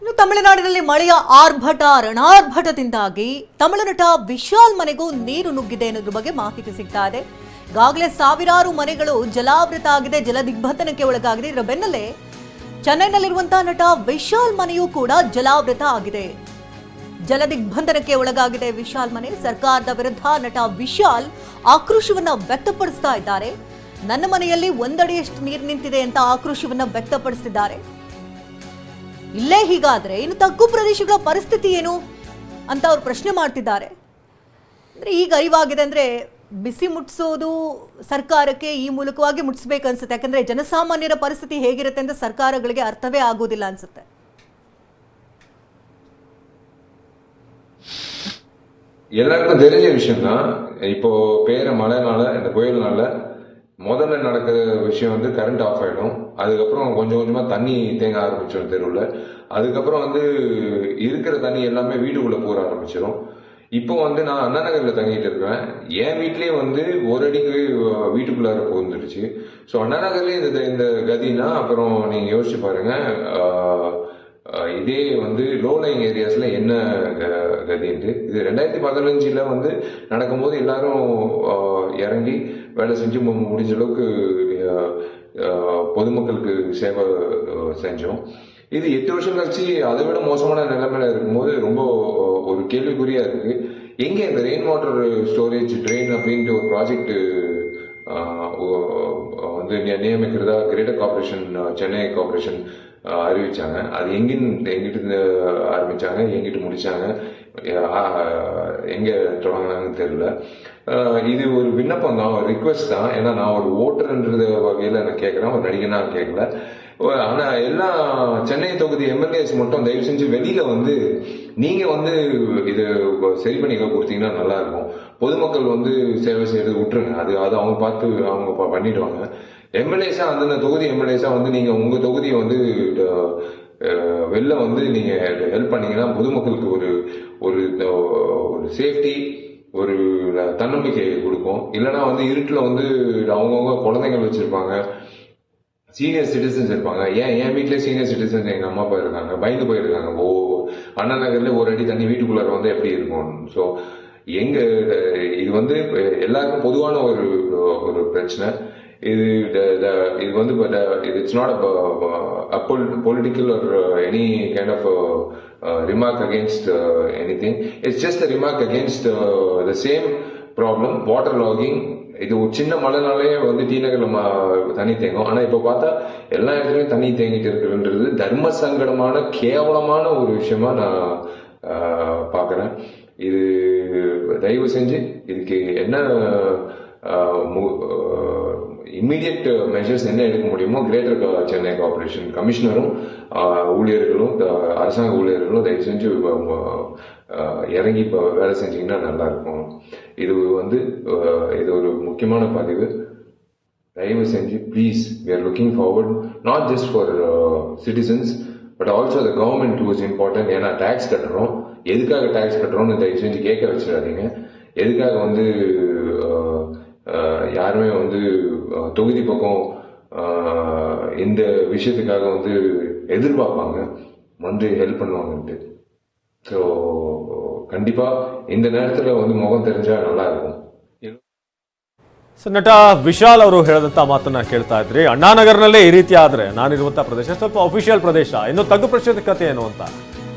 ಇನ್ನು ತಮಿಳುನಾಡಿನಲ್ಲಿ ಮಳೆಯ ಆರ್ಭಟ ರಣಾರ್ಭಟದಿಂದಾಗಿ ತಮಿಳು ನಟ ವಿಶಾಲ್ ಮನೆಗೂ ನೀರು ನುಗ್ಗಿದೆ ಅನ್ನೋದ್ರ ಬಗ್ಗೆ ಮಾಹಿತಿ ಸಿಗ್ತಾ ಇದೆ. ಈಗಾಗಲೇ ಸಾವಿರಾರು ಮನೆಗಳು ಜಲಾವೃತ ಆಗಿದೆ, ಜಲದಿಗ್ಬಂಧನಕ್ಕೆ ಒಳಗಾಗಿದೆ. ಇದರ ಬೆನ್ನಲ್ಲೇ ಚೆನ್ನೈನಲ್ಲಿರುವಂತಹ ನಟ ವಿಶಾಲ್ ಮನೆಯೂ ಕೂಡ ಜಲಾವೃತ ಆಗಿದೆ, ಜಲದಿಗ್ಬಂಧನಕ್ಕೆ ಒಳಗಾಗಿದೆ ವಿಶಾಲ್ ಮನೆ. ಸರ್ಕಾರದ ವಿರುದ್ಧ ನಟ ವಿಶಾಲ್ ಆಕ್ರೋಶವನ್ನ ವ್ಯಕ್ತಪಡಿಸ್ತಾ ಇದ್ದಾರೆ. ನನ್ನ ಮನೆಯಲ್ಲಿ ಒಂದಡಿಯಷ್ಟು ನೀರು ನಿಂತಿದೆ ಅಂತ ಆಕ್ರೋಶವನ್ನ ವ್ಯಕ್ತಪಡಿಸಿದ್ದಾರೆ. ಇಲ್ಲೇ ಹೀಗಾದ್ರೆ ಇನ್ನು ತಗ್ಗು ಪ್ರದೇಶಗಳ ಪರಿಸ್ಥಿತಿ ಏನು ಅಂತ ಅವ್ರು ಪ್ರಶ್ನೆ ಮಾಡ್ತಿದ್ದಾರೆ. ಅಂದ್ರೆ ಈಗ ಅರಿವಾಗಿದೆ ಅಂದ್ರೆ ಬಿಸಿ ಮುಟ್ಟಿಸೋದು ಸರ್ಕಾರಕ್ಕೆ ಈ ಮೂಲಕವಾಗಿ ಮುಟ್ಟಿಸ್ಬೇಕು ಅನ್ಸುತ್ತೆ. ಯಾಕಂದ್ರೆ ಜನಸಾಮಾನ್ಯರ ಪರಿಸ್ಥಿತಿ ಹೇಗಿರುತ್ತೆ ಅಂತ ಸರ್ಕಾರಗಳಿಗೆ ಅರ್ಥವೇ ಆಗೋದಿಲ್ಲ ಅನ್ಸುತ್ತೆ. எல்லாருக்கும் தெரிஞ்ச விஷயம் தான். இப்போ பெய்யற மழைனால இந்த புயல்னால முதல்ல நடக்கிற விஷயம் வந்து கரண்ட் ஆஃப் ஆயிடும். அதுக்கப்புறம் கொஞ்சம் கொஞ்சமா தண்ணி தேங்க ஆரம்பிச்சிடும் தெருவில். அதுக்கப்புறம் வந்து இருக்கிற தண்ணி எல்லாமே வீட்டுக்குள்ள போற ஆரம்பிச்சிடும். இப்போ வந்து நான் அண்ணா நகர்ல தங்கிட்டு இருக்கேன். என் வீட்லயே வந்து ஒரு அடிக்கு வீட்டுக்குள்ளார போந்துடுச்சு. ஸோ அண்ணா நகர்லயே இந்த கதினா அப்புறம் நீங்க யோசிச்சு பாருங்க, இதே வந்து லோ லைங் ஏரியாஸ்ல என்ன கதின்ட்டு. இது 2015 வந்து நடக்கும்போது எல்லாரும் இறங்கி வேலை செஞ்சு முடிஞ்ச அளவுக்கு பொதுமக்களுக்கு சேவை செஞ்சோம். இது 8 வருஷம் கழிச்சு அதை விட மோசமான நிலைமையில இருக்கும்போது ரொம்ப ஒரு கேள்விக்குறியா இருக்கு. எங்க இந்த ரெயின் வாட்டர் ஸ்டோரேஜ் ட்ரெயின் அப்படின்ட்டு ஒரு ப்ராஜெக்ட் வந்து நியமிக்கிறதா கிரேட்டர் கார்பரேஷன் சென்னை கார்பரேஷன் அறிவிச்சாங்க. அது எங்கிட்டு ஆரம்பிச்சாங்க, எங்கிட்டு முடிச்சாங்க, எங்க தொடங்கினாங்கன்னு தெரியல. இது ஒரு விண்ணப்பம் தான், ஒரு ரிக்வெஸ்ட் தான். ஏன்னா நான் ஒரு ஓட்டர்ன்றது வகையில நான் கேட்கிறேன், ஒரு நடிகனா கேட்கல. ஆனா எல்லா சென்னை தொகுதி எம்எல்ஏஸ் மட்டும் தயவு செஞ்சு வெளியில வந்து நீங்க வந்து இது சரி பண்ணி கொடுத்தீங்கன்னா நல்லா இருக்கும். பொதுமக்கள் வந்து சேவை செய்யறது விட்டுருங்க, அது அவங்க பார்த்து அவங்க பண்ணிடுவாங்க. எம்எல்ஏஸா அந்த தொகுதி எம்எல்ஏஸா வந்து நீங்க உங்க தொகுதியை வந்து வெளில வந்து நீங்க ஹெல்ப் பண்ணீங்கன்னா பொதுமக்களுக்கு ஒரு ஒரு ஒரு சேஃப்டி, ஒரு தன்னம்பிக்கை கொடுக்கும். இல்லைன்னா வந்து இருட்டுல வந்து அவங்கவுங்க குழந்தைகள் வச்சிருப்பாங்க, சீனியர் சிட்டிசன்ஸ் இருப்பாங்க. என் வீட்லயே சீனியர் சிட்டிசன்ஸ் எங்க அம்மா அப்பா இருக்காங்க, பயந்து போயிருக்காங்க. அண்ணா நகர்ல ஒரு அடி தண்ணி வீட்டுக்குள்ளார வந்து எப்படி இருக்கும். ஸோ எங்க இது வந்து எல்லாருக்கும் பொதுவான ஒரு பிரச்சனை. இது வந்து it's not a political or any kind of remark against anything. It's just a remark against the same problem, water logging. இது ஒரு சின்ன மழைனாலே வந்து டீநகர்ல தண்ணி தேங்கும். ஆனா இப்ப பார்த்தா எல்லா இடத்துலயும் தண்ணி தேங்கிட்டு இருக்குன்றது தர்ம சங்கடமான கேவலமான ஒரு விஷயமா நான் பாக்குறேன். இது தயவு செஞ்சு இதுக்கு என்ன இம்மிடியட் மெஷர்ஸ் என்ன எடுக்க முடியுமோ கிரேட்டர் சென்னை கார்பரேஷன் கமிஷனரும் ஊழியர்களும் அரசாங்க ஊழியர்களும் தயவு செஞ்சு இறங்கி வேலை செஞ்சீங்கன்னா நல்லா இருக்கும். இது வந்து இது ஒரு முக்கியமான பதிவு. தயவு செஞ்சு please, we are looking forward not just for citizens but also the government too is important. ஏன்னா டாக்ஸ் கட்டுறோம், எதுக்காக டாக்ஸ் கட்டுறோம்னு தயவு செஞ்சு கேட்க வச்சிடாதீங்க. எதுக்காக வந்து யாருமே வந்து தொகுதி பக்கம் இந்த விஷயத்துக்காக வந்து எதிர்பார்ப்பாங்க, வந்து ஹெல்ப் பண்ணுவாங்கன்ட்டு. ஸோ கண்டிப்பா இந்த நேரத்துல வந்து முகம் தெரிஞ்சா நல்லா இருக்கும். ನಟ ವಿಶಾಲ್ ಅವರು ಹೇಳಿದಂತ ಮಾತನ್ನ ಕೇಳ್ತಾ ಇದ್ರಿ. ಅಣ್ಣಾನಗರ್ನಲ್ಲೇ ಈ ರೀತಿ ಆದ್ರೆ ನಾನಿರುವಂತಹ ಪ್ರದೇಶ ಸ್ವಲ್ಪ ಅಫಿಷಿಯಲ್ ಪ್ರದೇಶ, ಇನ್ನು ತಗ್ಗು ಪ್ರದೇಶದ ಕಥೆ ಏನು ಅಂತ